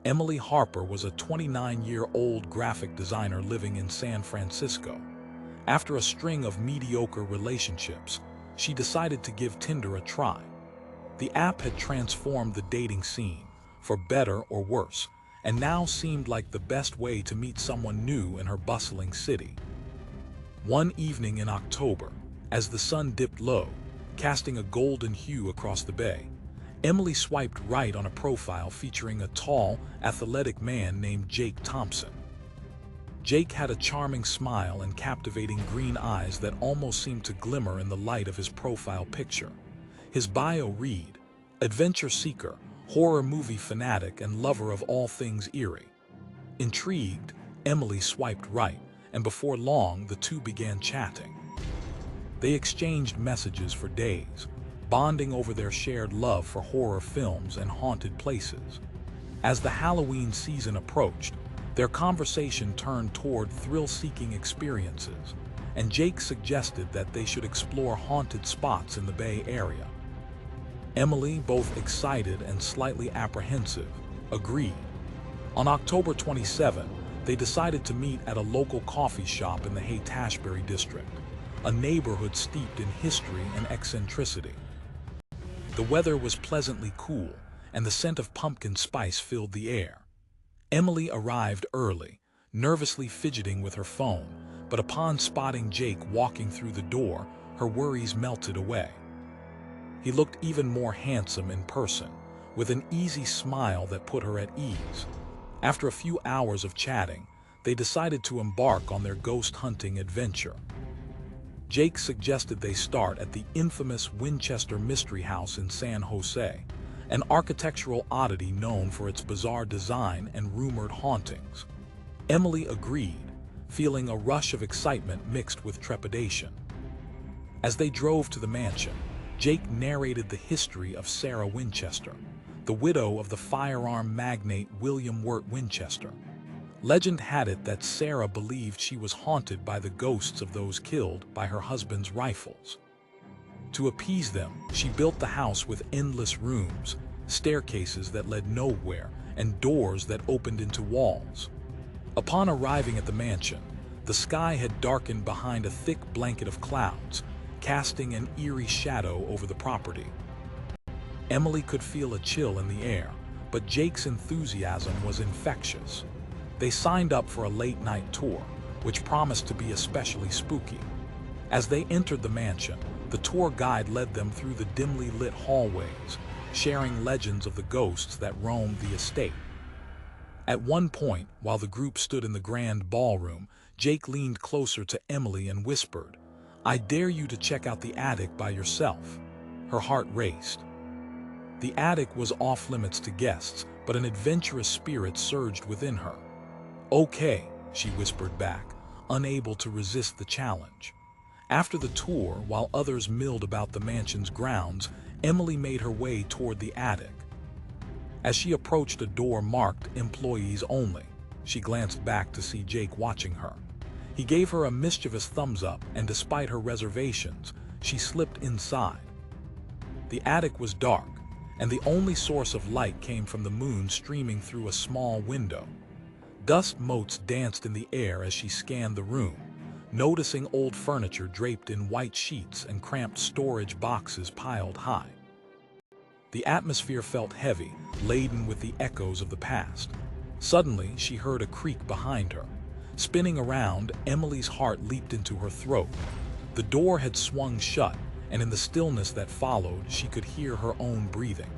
Emily Harper was a 29-year-old graphic designer living in San Francisco. After a string of mediocre relationships, she decided to give Tinder a try. The app had transformed the dating scene, for better or worse, and now seemed like the best way to meet someone new in her bustling city. One evening in October, as the sun dipped low, casting a golden hue across the bay, Emily swiped right on a profile featuring a tall, athletic man named Jake Thompson. Jake had a charming smile and captivating green eyes that almost seemed to glimmer in the light of his profile picture. His bio read, "Adventure seeker, horror movie fanatic, and lover of all things eerie." Intrigued, Emily swiped right, and before long the two began chatting. They exchanged messages for days, bonding over their shared love for horror films and haunted places. As the Halloween season approached, their conversation turned toward thrill-seeking experiences, and Jake suggested that they should explore haunted spots in the Bay Area. Emily, both excited and slightly apprehensive, agreed. On October 27, they decided to meet at a local coffee shop in the Haight-Ashbury district, a neighborhood steeped in history and eccentricity. The weather was pleasantly cool, and the scent of pumpkin spice filled the air. Emily arrived early, nervously fidgeting with her phone, but upon spotting Jake walking through the door, her worries melted away. He looked even more handsome in person, with an easy smile that put her at ease. After a few hours of chatting, they decided to embark on their ghost hunting adventure. Jake suggested they start at the infamous Winchester Mystery House in San Jose, an architectural oddity known for its bizarre design and rumored hauntings. Emily agreed, feeling a rush of excitement mixed with trepidation. As they drove to the mansion, Jake narrated the history of Sarah Winchester, the widow of the firearm magnate William Wirt Winchester. Legend had it that Sarah believed she was haunted by the ghosts of those killed by her husband's rifles. To appease them, she built the house with endless rooms, staircases that led nowhere, and doors that opened into walls. Upon arriving at the mansion, the sky had darkened behind a thick blanket of clouds, casting an eerie shadow over the property. Emily could feel a chill in the air, but Jake's enthusiasm was infectious. They signed up for a late-night tour, which promised to be especially spooky. As they entered the mansion, the tour guide led them through the dimly lit hallways, sharing legends of the ghosts that roamed the estate. At one point, while the group stood in the grand ballroom, Jake leaned closer to Emily and whispered, "I dare you to check out the attic by yourself." Her heart raced. The attic was off-limits to guests, but an adventurous spirit surged within her. "Okay," she whispered back, unable to resist the challenge. After the tour, while others milled about the mansion's grounds, Emily made her way toward the attic. As she approached a door marked "Employees Only," she glanced back to see Jake watching her. He gave her a mischievous thumbs up, and despite her reservations, she slipped inside. The attic was dark, and the only source of light came from the moon streaming through a small window. Dust motes danced in the air as she scanned the room, noticing old furniture draped in white sheets and cramped storage boxes piled high. The atmosphere felt heavy, laden with the echoes of the past. Suddenly, she heard a creak behind her. Spinning around, Emily's heart leaped into her throat. The door had swung shut, and in the stillness that followed, she could hear her own breathing.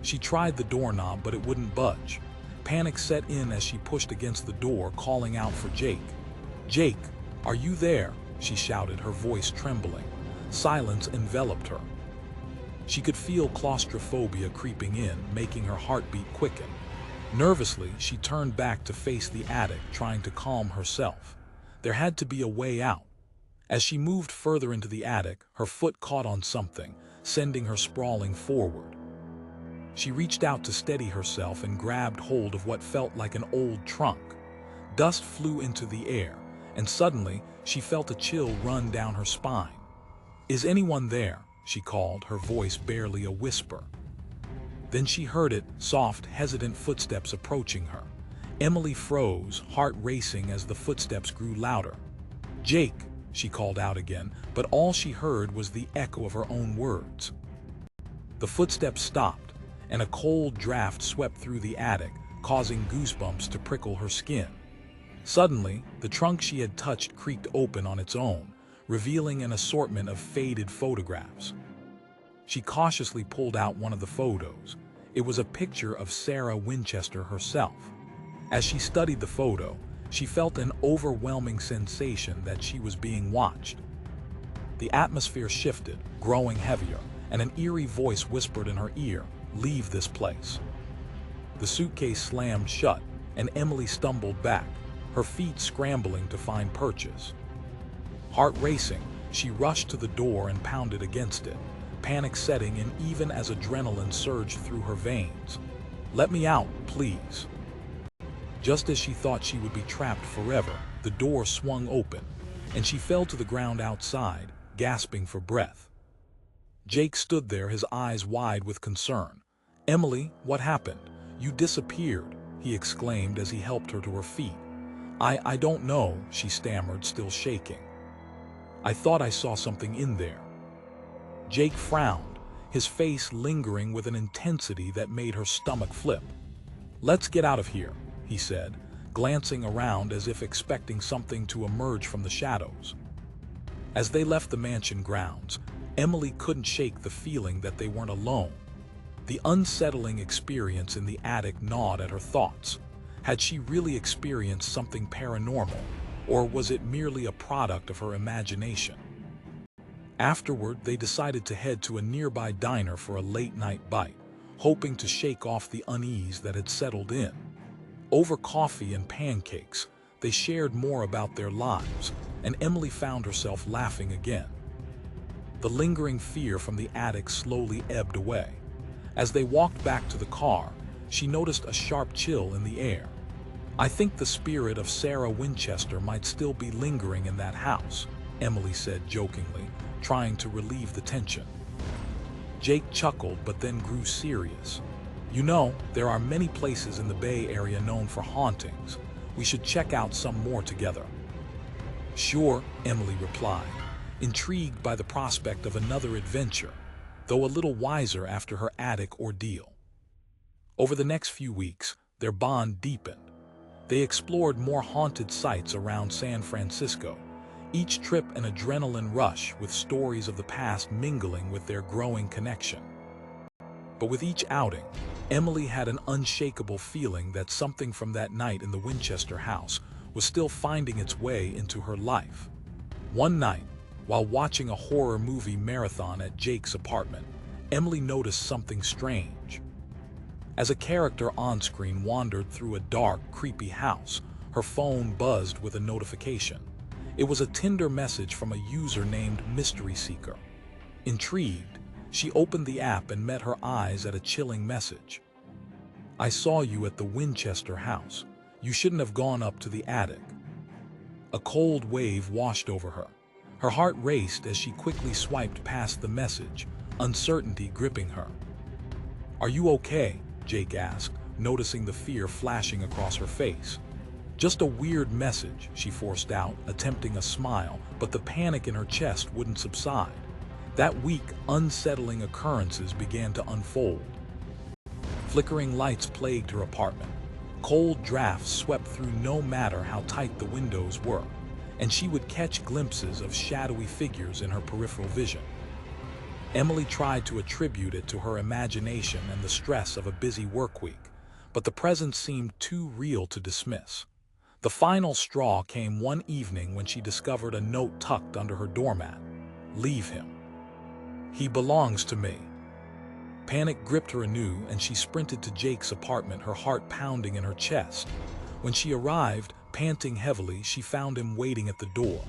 She tried the doorknob, but it wouldn't budge. Panic set in as she pushed against the door, calling out for Jake. "Jake, are you there?" she shouted, her voice trembling. Silence enveloped her. She could feel claustrophobia creeping in, making her heartbeat quicken. Nervously, she turned back to face the attic, trying to calm herself. There had to be a way out. As she moved further into the attic, her foot caught on something, sending her sprawling forward. She reached out to steady herself and grabbed hold of what felt like an old trunk. Dust flew into the air, and suddenly she felt a chill run down her spine. "Is anyone there?" she called, her voice barely a whisper. Then she heard it, soft, hesitant footsteps approaching her. Emily froze, heart racing as the footsteps grew louder. "Jake," she called out again, but all she heard was the echo of her own words. The footsteps stopped, and a cold draft swept through the attic, causing goosebumps to prickle her skin. Suddenly, the trunk she had touched creaked open on its own, revealing an assortment of faded photographs. She cautiously pulled out one of the photos. It was a picture of Sarah Winchester herself. As she studied the photo, she felt an overwhelming sensation that she was being watched. The atmosphere shifted, growing heavier, and an eerie voice whispered in her ear, "Leave this place." The suitcase slammed shut, and Emily stumbled back, her feet scrambling to find purchase. Heart racing, she rushed to the door and pounded against it, panic setting in even as adrenaline surged through her veins. "Let me out, please." Just as she thought she would be trapped forever, the door swung open, and she fell to the ground outside, gasping for breath. Jake stood there, his eyes wide with concern. "Emily, what happened? You disappeared," he exclaimed as he helped her to her feet. I don't know," she stammered, still shaking. "I thought I saw something in there." Jake frowned, his face lingering with an intensity that made her stomach flip. "Let's get out of here," he said, glancing around as if expecting something to emerge from the shadows. As they left the mansion grounds, Emily couldn't shake the feeling that they weren't alone. The unsettling experience in the attic gnawed at her thoughts. Had she really experienced something paranormal, or was it merely a product of her imagination? Afterward, they decided to head to a nearby diner for a late-night bite, hoping to shake off the unease that had settled in. Over coffee and pancakes, they shared more about their lives, and Emily found herself laughing again. The lingering fear from the attic slowly ebbed away. As they walked back to the car, she noticed a sharp chill in the air. "I think the spirit of Sarah Winchester might still be lingering in that house," Emily said jokingly, trying to relieve the tension. Jake chuckled but then grew serious. "You know, there are many places in the Bay Area known for hauntings. We should check out some more together." "Sure," Emily replied, intrigued by the prospect of another adventure, though a little wiser after her attic ordeal. Over the next few weeks, their bond deepened. They explored more haunted sites around San Francisco, each trip an adrenaline rush with stories of the past mingling with their growing connection. But with each outing, Emily had an unshakable feeling that something from that night in the Winchester house was still finding its way into her life. One night, while watching a horror movie marathon at Jake's apartment, Emily noticed something strange. As a character on-screen wandered through a dark, creepy house, her phone buzzed with a notification. It was a Tinder message from a user named Mystery Seeker. Intrigued, she opened the app and met her eyes at a chilling message. "I saw you at the Winchester house. You shouldn't have gone up to the attic." A cold wave washed over her. Her heart raced as she quickly swiped past the message, uncertainty gripping her. "Are you okay?" Jake asked, noticing the fear flashing across her face. "Just a weird message," she forced out, attempting a smile, but the panic in her chest wouldn't subside. That week, unsettling occurrences began to unfold. Flickering lights plagued her apartment. Cold drafts swept through no matter how tight the windows were, and she would catch glimpses of shadowy figures in her peripheral vision. Emily tried to attribute it to her imagination and the stress of a busy work week, but the presence seemed too real to dismiss. The final straw came one evening when she discovered a note tucked under her doormat. "Leave him. He belongs to me." Panic gripped her anew, and she sprinted to Jake's apartment, her heart pounding in her chest. When she arrived, panting heavily, she found him waiting at the door.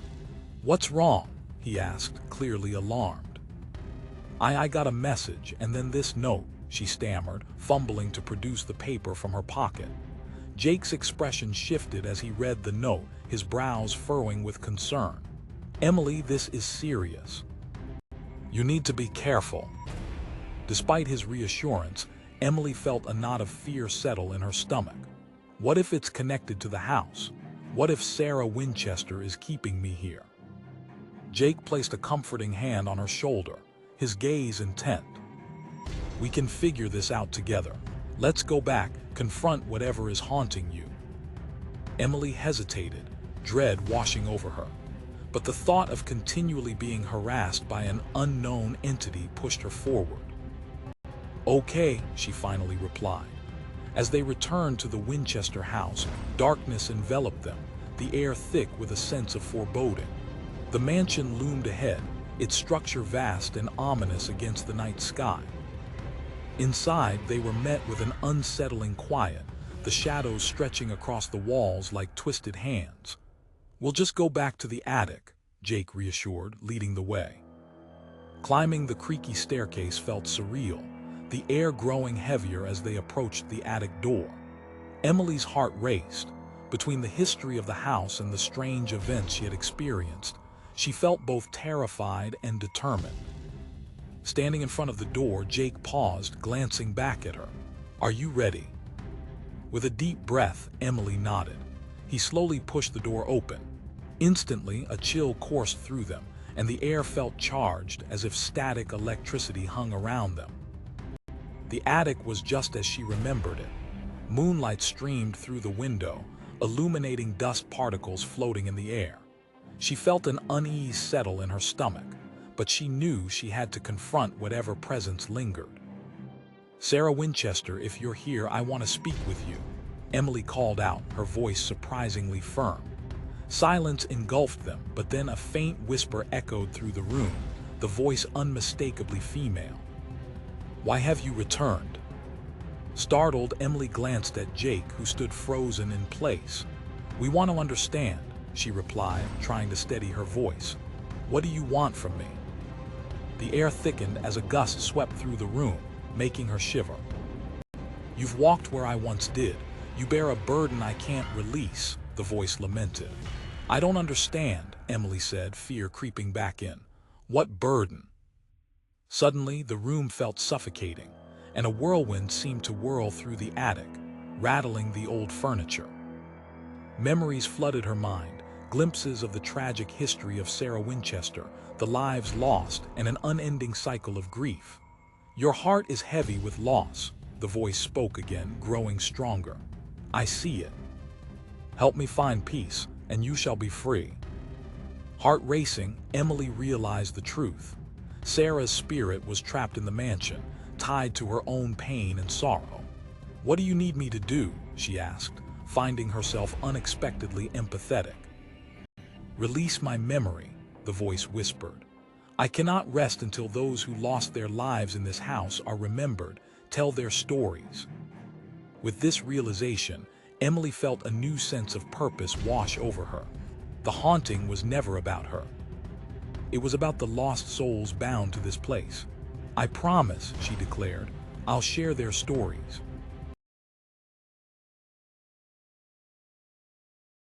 "What's wrong?" he asked, clearly alarmed. I got a message, and then this note," she stammered, fumbling to produce the paper from her pocket. Jake's expression shifted as he read the note, his brows furrowing with concern. "Emily, this is serious. You need to be careful." Despite his reassurance, Emily felt a knot of fear settle in her stomach. What if it's connected to the house? What if Sarah Winchester is keeping me here? Jake placed a comforting hand on her shoulder, his gaze intent. We can figure this out together. Let's go back, confront whatever is haunting you. Emily hesitated, dread washing over her. But the thought of continually being harassed by an unknown entity pushed her forward. Okay, she finally replied. As they returned to the Winchester house, darkness enveloped them, the air thick with a sense of foreboding. The mansion loomed ahead, its structure vast and ominous against the night sky. Inside, they were met with an unsettling quiet, the shadows stretching across the walls like twisted hands. We'll just go back to the attic, Jake reassured, leading the way. Climbing the creaky staircase felt surreal, the air growing heavier as they approached the attic door. Emily's heart raced. Between the history of the house and the strange events she had experienced, she felt both terrified and determined. Standing in front of the door, Jake paused, glancing back at her. Are you ready? With a deep breath, Emily nodded. He slowly pushed the door open. Instantly, a chill coursed through them, and the air felt charged as if static electricity hung around them. The attic was just as she remembered it. Moonlight streamed through the window, illuminating dust particles floating in the air. She felt an unease settle in her stomach, but she knew she had to confront whatever presence lingered. Sarah Winchester, if you're here, I want to speak with you, Emily called out, her voice surprisingly firm. Silence engulfed them, but then a faint whisper echoed through the room, the voice unmistakably female. Why have you returned? Startled, Emily glanced at Jake, who stood frozen in place. We want to understand, she replied, trying to steady her voice. What do you want from me? The air thickened as a gust swept through the room, making her shiver. You've walked where I once did. You bear a burden I can't release, the voice lamented. I don't understand, Emily said, fear creeping back in. What burden? Suddenly, the room felt suffocating, and a whirlwind seemed to whirl through the attic, rattling the old furniture. Memories flooded her mind, glimpses of the tragic history of Sarah Winchester, the lives lost, and an unending cycle of grief. Your heart is heavy with loss, the voice spoke again, growing stronger. I see it. Help me find peace, and you shall be free. Heart racing, Emily realized the truth. Sarah's spirit was trapped in the mansion, tied to her own pain and sorrow. What do you need me to do? She asked, finding herself unexpectedly empathetic. Release my memory, the voice whispered. I cannot rest until those who lost their lives in this house are remembered, tell their stories. With this realization, Emily felt a new sense of purpose wash over her. The haunting was never about her. It was about the lost souls bound to this place. I promise, she declared, I'll share their stories.